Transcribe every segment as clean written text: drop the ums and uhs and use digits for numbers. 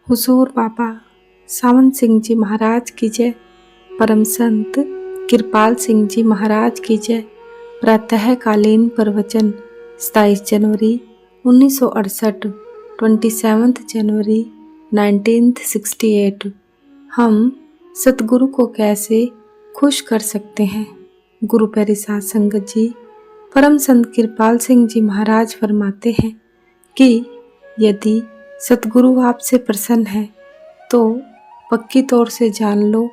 हुजूर बाबा सावंत सिंह जी महाराज की जय। परम संत कृपाल सिंह जी महाराज की जय। प्रातःकालीन प्रवचन 27 जनवरी 1968, 27 जनवरी 1968। हम सतगुरु को कैसे खुश कर सकते हैं। गुरु प्यारी साध संगत जी, परम संत कृपाल सिंह जी महाराज फरमाते हैं कि यदि सतगुरु आपसे प्रसन्न है तो पक्की तौर से जान लो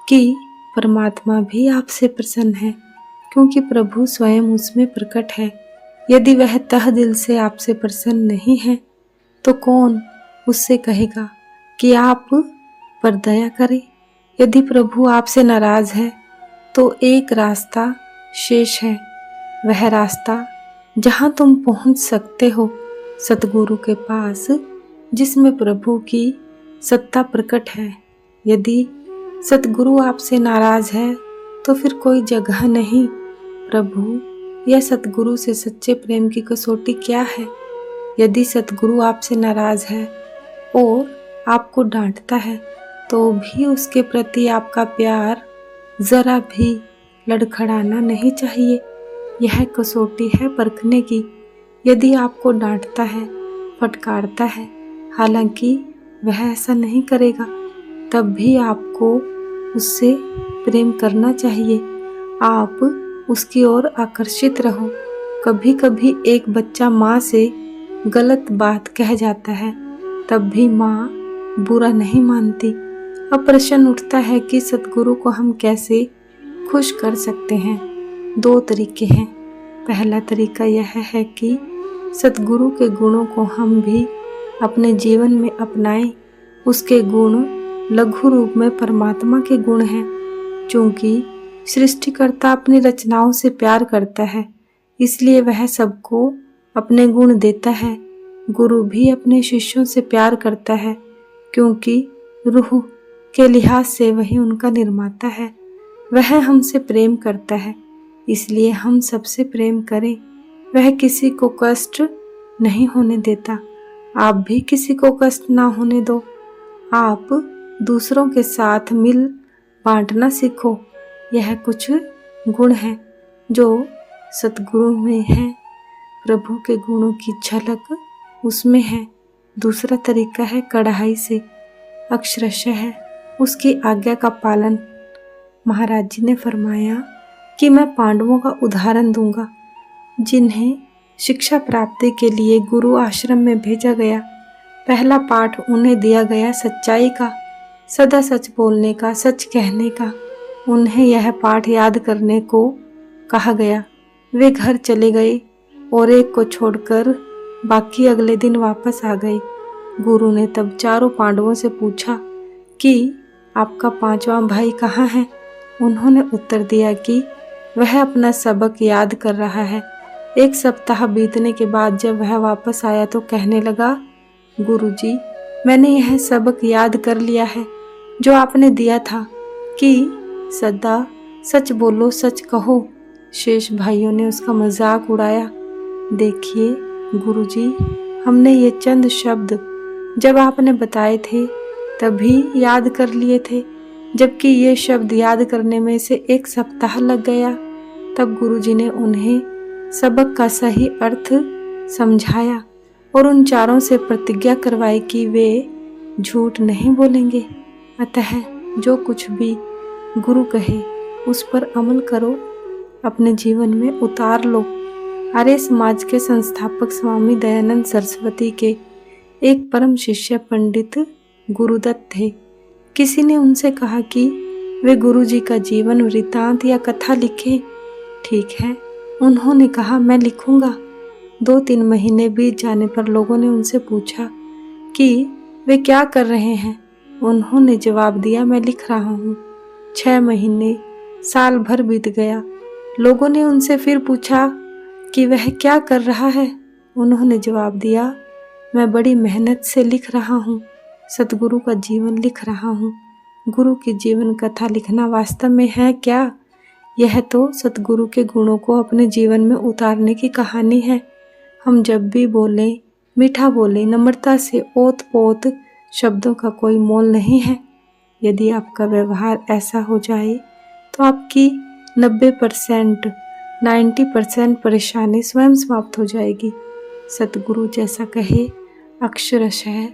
कि परमात्मा भी आपसे प्रसन्न है, क्योंकि प्रभु स्वयं उसमें प्रकट है। यदि वह तह दिल से आपसे प्रसन्न नहीं है तो कौन उससे कहेगा कि आप पर दया करे। यदि प्रभु आपसे नाराज है तो एक रास्ता शेष है, वह रास्ता जहां तुम पहुंच सकते हो सतगुरु के पास, जिसमें प्रभु की सत्ता प्रकट है। यदि सतगुरु आपसे नाराज है तो फिर कोई जगह नहीं प्रभु या सतगुरु से सच्चे प्रेम की कसौटी क्या है। यदि सतगुरु आपसे नाराज है और आपको डांटता है तो भी उसके प्रति आपका प्यार जरा भी लड़खड़ाना नहीं चाहिए। यह कसौटी है परखने की। यदि आपको डांटता है, फटकारता है, हालांकि वह ऐसा नहीं करेगा, तब भी आपको उससे प्रेम करना चाहिए। आप उसकी ओर आकर्षित रहो। कभी कभी एक बच्चा माँ से गलत बात कह जाता है, तब भी माँ बुरा नहीं मानती। अब प्रश्न उठता है कि सतगुरु को हम कैसे खुश कर सकते हैं। दो तरीके हैं। पहला तरीका यह है कि सतगुरु के गुणों को हम भी अपने जीवन में अपनाएं। उसके गुण लघु रूप में परमात्मा के गुण हैं। चूंकि सृष्टिकर्ता अपनी रचनाओं से प्यार करता है, इसलिए वह सबको अपने गुण देता है। गुरु भी अपने शिष्यों से प्यार करता है, क्योंकि रूह के लिहाज से वही उनका निर्माता है। वह हमसे प्रेम करता है, इसलिए हम सबसे प्रेम करें। वह किसी को कष्ट नहीं होने देता। आप भी किसी को कष्ट ना होने दो। आप दूसरों के साथ मिल बांटना सीखो। यह कुछ गुण हैं जो सतगुरु में हैं। प्रभु के गुणों की झलक उसमें है। दूसरा तरीका है कड़ाई से, अक्षरशः उसकी आज्ञा का पालन। महाराज जी ने फरमाया कि मैं पांडवों का उदाहरण दूंगा, जिन्हें शिक्षा प्राप्ति के लिए गुरु आश्रम में भेजा गया। पहला पाठ उन्हें दिया गया सच्चाई का, सदा सच बोलने का, सच कहने का। उन्हें यह पाठ याद करने को कहा गया। वे घर चले गए और एक को छोड़कर बाकी अगले दिन वापस आ गए। गुरु ने तब चारों पांडवों से पूछा कि आपका पांचवा भाई कहाँ है। उन्होंने उत्तर दिया कि वह अपना सबक याद कर रहा है। एक सप्ताह बीतने के बाद जब वह वापस आया तो कहने लगा, गुरुजी, मैंने यह सबक याद कर लिया है जो आपने दिया था कि सदा सच बोलो, सच कहो। शेष भाइयों ने उसका मजाक उड़ाया। देखिए गुरुजी, हमने ये चंद शब्द जब आपने बताए थे तभी याद कर लिए थे, जबकि ये शब्द याद करने में से एक सप्ताह लग गया। तब गुरुजी ने उन्हें सबक का सही अर्थ समझाया और उन चारों से प्रतिज्ञा करवाई कि वे झूठ नहीं बोलेंगे। अतः जो कुछ भी गुरु कहे उस पर अमल करो, अपने जीवन में उतार लो। आर्य समाज के संस्थापक स्वामी दयानंद सरस्वती के एक परम शिष्य पंडित गुरुदत्त थे। किसी ने उनसे कहा कि वे गुरुजी का जीवन वृत्तांत या कथा लिखें। ठीक है, उन्होंने कहा, मैं लिखूंगा। 2-3 महीने बीत जाने पर लोगों ने उनसे पूछा कि वे क्या कर रहे हैं। उन्होंने जवाब दिया, मैं लिख रहा हूँ। 6 महीने, साल भर बीत गया। लोगों ने उनसे फिर पूछा कि वह क्या कर रहा है। उन्होंने जवाब दिया, मैं बड़ी मेहनत से लिख रहा हूँ, सतगुरु का जीवन लिख रहा हूँ। गुरु की जीवन कथा लिखना वास्तव में है क्या? यह तो सतगुरु के गुणों को अपने जीवन में उतारने की कहानी है। हम जब भी बोलें, मीठा बोलें, नम्रता से ओत पोत शब्दों का कोई मोल नहीं है। यदि आपका व्यवहार ऐसा हो जाए तो आपकी 90% 90% परेशानी स्वयं समाप्त हो जाएगी। सतगुरु जैसा कहे अक्षरशः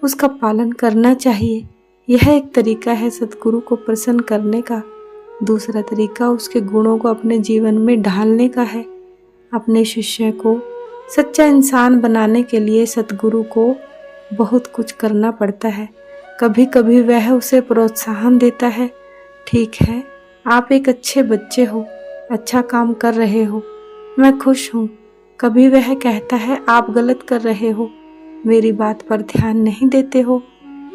उसका पालन करना चाहिए। यह एक तरीका है सतगुरु को प्रसन्न करने का। दूसरा तरीका उसके गुणों को अपने जीवन में ढालने का है। अपने शिष्य को सच्चा इंसान बनाने के लिए सतगुरु को बहुत कुछ करना पड़ता है। कभी कभी वह उसे प्रोत्साहन देता है, ठीक है आप एक अच्छे बच्चे हो, अच्छा काम कर रहे हो, मैं खुश हूँ। कभी वह कहता है आप गलत कर रहे हो, मेरी बात पर ध्यान नहीं देते हो।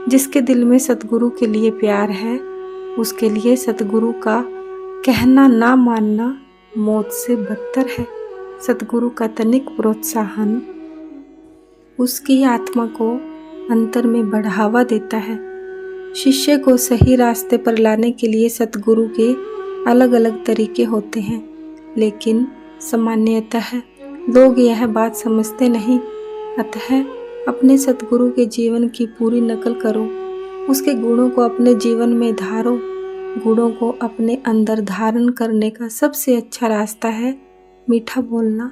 जिसके दिल में सतगुरु के लिए प्यार है उसके लिए सतगुरु का कहना ना मानना मौत से बदतर है। सतगुरु का तनिक प्रोत्साहन उसकी आत्मा को अंतर में बढ़ावा देता है। शिष्य को सही रास्ते पर लाने के लिए सतगुरु के अलग अलग तरीके होते हैं, लेकिन सामान्यतः लोग यह बात समझते नहीं। अतः अपने सतगुरु के जीवन की पूरी नकल करो, उसके गुणों को अपने जीवन में धारो। गुणों को अपने अंदर धारण करने का सबसे अच्छा रास्ता है मीठा बोलना,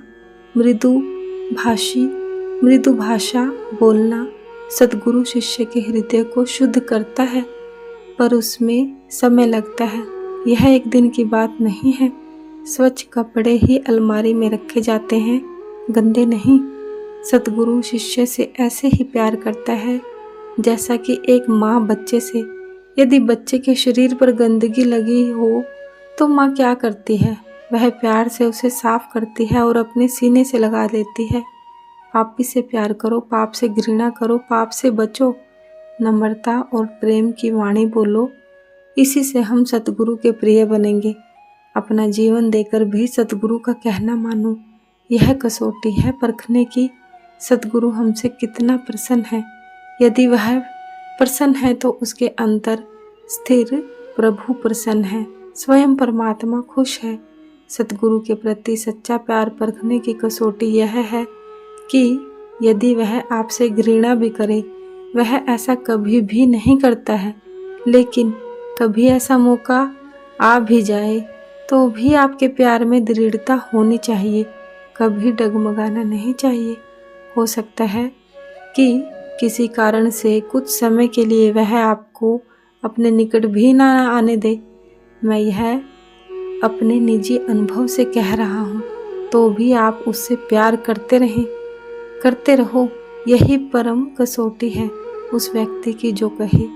मृदु भाषा बोलना। सतगुरु शिष्य के हृदय को शुद्ध करता है, पर उसमें समय लगता है। यह एक दिन की बात नहीं है। स्वच्छ कपड़े ही अलमारी में रखे जाते हैं, गंदे नहीं। सतगुरु शिष्य से ऐसे ही प्यार करता है जैसा कि एक माँ बच्चे से। यदि बच्चे के शरीर पर गंदगी लगी हो तो माँ क्या करती है? वह प्यार से उसे साफ करती है और अपने सीने से लगा देती है। पापी से प्यार करो, पाप से घृणा करो, पाप से बचो। नम्रता और प्रेम की वाणी बोलो, इसी से हम सतगुरु के प्रिय बनेंगे। अपना जीवन देकर भी सतगुरु का कहना मानो। यह कसौटी है परखने की, सतगुरु हमसे कितना प्रसन्न है। यदि वह प्रसन्न है तो उसके अंतर स्थिर प्रभु प्रसन्न है, स्वयं परमात्मा खुश है। सतगुरु के प्रति सच्चा प्यार परखने की कसौटी यह है कि यदि वह आपसे घृणा भी करे, वह ऐसा कभी भी नहीं करता है, लेकिन कभी ऐसा मौका आ भी जाए तो भी आपके प्यार में दृढ़ता होनी चाहिए, कभी डगमगाना नहीं चाहिए। हो सकता है कि किसी कारण से कुछ समय के लिए वह आपको अपने निकट भी ना आने दे। मैं यह अपने निजी अनुभव से कह रहा हूँ, तो भी आप उससे प्यार करते रहो। यही परम कसौटी है उस व्यक्ति की जो कहे,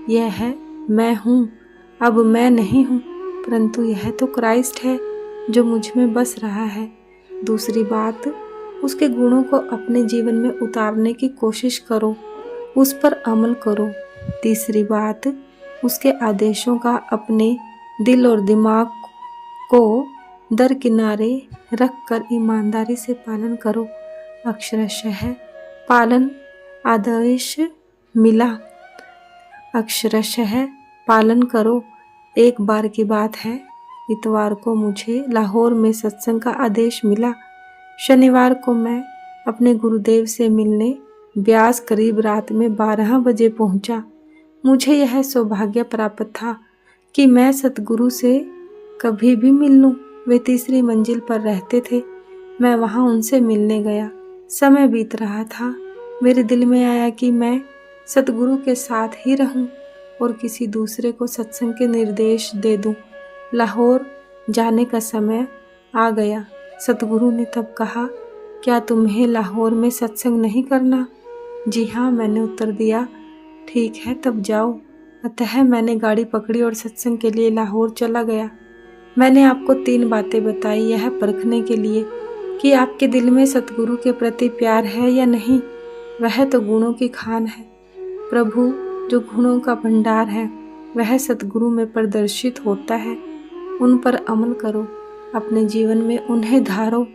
यह है मैं हूँ, अब मैं नहीं हूँ, परंतु यह तो क्राइस्ट है जो मुझ में बस रहा है। दूसरी बात, उसके गुणों को अपने जीवन में उतारने की कोशिश करो, उस पर अमल करो। तीसरी बात, उसके आदेशों का अपने दिल और दिमाग को दरकिनारे रखकर ईमानदारी से पालन करो। अक्षरशः पालन आदेश मिला, अक्षरशः पालन करो। एक बार की बात है, इतवार को मुझे लाहौर में सत्संग का आदेश मिला। शनिवार को मैं अपने गुरुदेव से मिलने ब्यास करीब रात में 12 बजे पहुंचा। मुझे यह सौभाग्य प्राप्त था कि मैं सतगुरु से कभी भी मिल लूं। वे तीसरी मंजिल पर रहते थे। मैं वहां उनसे मिलने गया। समय बीत रहा था। मेरे दिल में आया कि मैं सतगुरु के साथ ही रहूं और किसी दूसरे को सत्संग के निर्देश दे दूं। लाहौर जाने का समय आ गया। सतगुरु ने तब कहा, क्या तुम्हें लाहौर में सत्संग नहीं करना? जी हाँ, मैंने उत्तर दिया। ठीक है, तब जाओ। अतः मैंने गाड़ी पकड़ी और सत्संग के लिए लाहौर चला गया। मैंने आपको 3 बातें बताई, यह परखने के लिए कि आपके दिल में सतगुरु के प्रति प्यार है या नहीं। वह तो गुणों की खान है। प्रभु जो गुणों का भंडार है, वह सतगुरु में प्रदर्शित होता है। उन पर अमल करो, अपने जीवन में उन्हें धारो।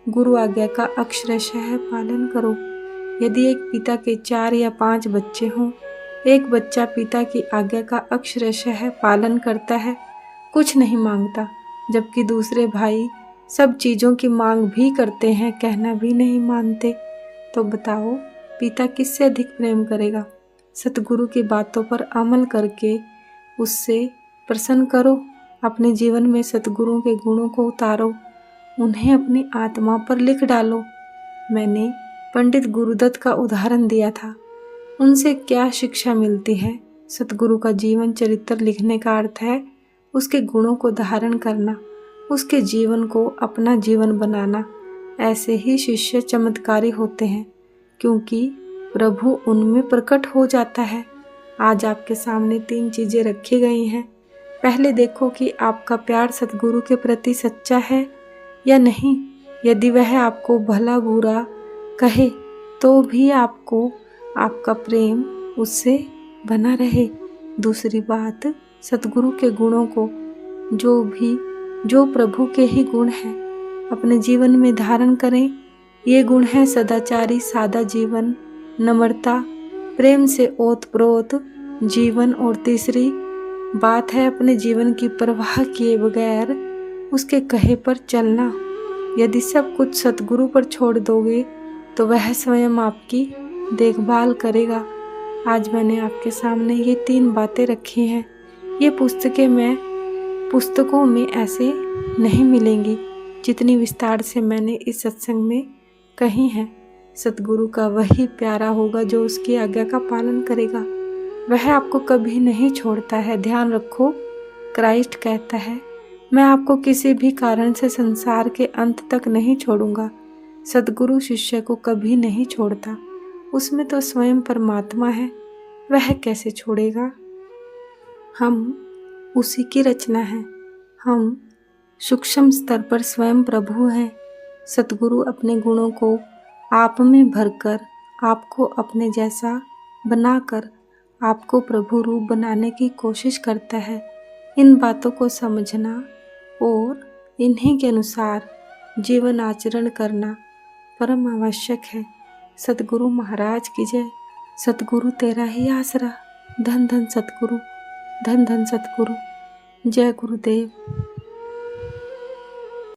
गुरु आज्ञा का अक्षरशः पालन करो। यदि एक पिता के 4 या 5 बच्चे हों, एक बच्चा पिता की आज्ञा का अक्षरशः पालन करता है, कुछ नहीं मांगता, जबकि दूसरे भाई सब चीज़ों की मांग भी करते हैं, कहना भी नहीं मानते, तो बताओ पिता किससे अधिक प्रेम करेगा? सतगुरु की बातों पर अमल करके उससे प्रसन्न करो। अपने जीवन में सतगुरु के गुणों को उतारो, उन्हें अपनी आत्मा पर लिख डालो। मैंने पंडित गुरुदत्त का उदाहरण दिया था। उनसे क्या शिक्षा मिलती है? सतगुरु का जीवन चरित्र लिखने का अर्थ है उसके गुणों को धारण करना, उसके जीवन को अपना जीवन बनाना। ऐसे ही शिष्य चमत्कारी होते हैं, क्योंकि प्रभु उनमें प्रकट हो जाता है। आज आपके सामने 3 चीज़ें रखी गई हैं। पहले देखो कि आपका प्यार सतगुरु के प्रति सच्चा है या नहीं। यदि वह आपको भला बुरा कहे तो भी आपको आपका प्रेम उससे बना रहे। दूसरी बात, सतगुरु के गुणों को जो प्रभु के ही गुण हैं अपने जीवन में धारण करें। ये गुण हैं सदाचारी सादा जीवन, नम्रता, प्रेम से ओतप्रोत जीवन, और तीसरी बात है अपने जीवन की परवाह किए बगैर उसके कहे पर चलना। यदि सब कुछ सतगुरु पर छोड़ दोगे तो वह स्वयं आपकी देखभाल करेगा। आज मैंने आपके सामने ये 3 बातें रखी हैं। ये पुस्तकों में ऐसे नहीं मिलेंगी जितनी विस्तार से मैंने इस सत्संग में कही हैं। सतगुरु का वही प्यारा होगा जो उसकी आज्ञा का पालन करेगा। वह आपको कभी नहीं छोड़ता है। ध्यान रखो, क्राइस्ट कहता है, मैं आपको किसी भी कारण से संसार के अंत तक नहीं छोड़ूंगा। सतगुरु शिष्य को कभी नहीं छोड़ता। उसमें तो स्वयं परमात्मा है, वह कैसे छोड़ेगा? हम उसी की रचना है। हम सूक्ष्म स्तर पर स्वयं प्रभु हैं। सतगुरु अपने गुणों को आप में भरकर आपको अपने जैसा बनाकर आपको प्रभु रूप बनाने की कोशिश करता है। इन बातों को समझना और इन्हीं के अनुसार जीवन आचरण करना परम आवश्यक है। सतगुरु महाराज की जय। सतगुरु तेरा ही आसरा। धन धन सतगुरु, धन धन सतगुरु। जय गुरुदेव।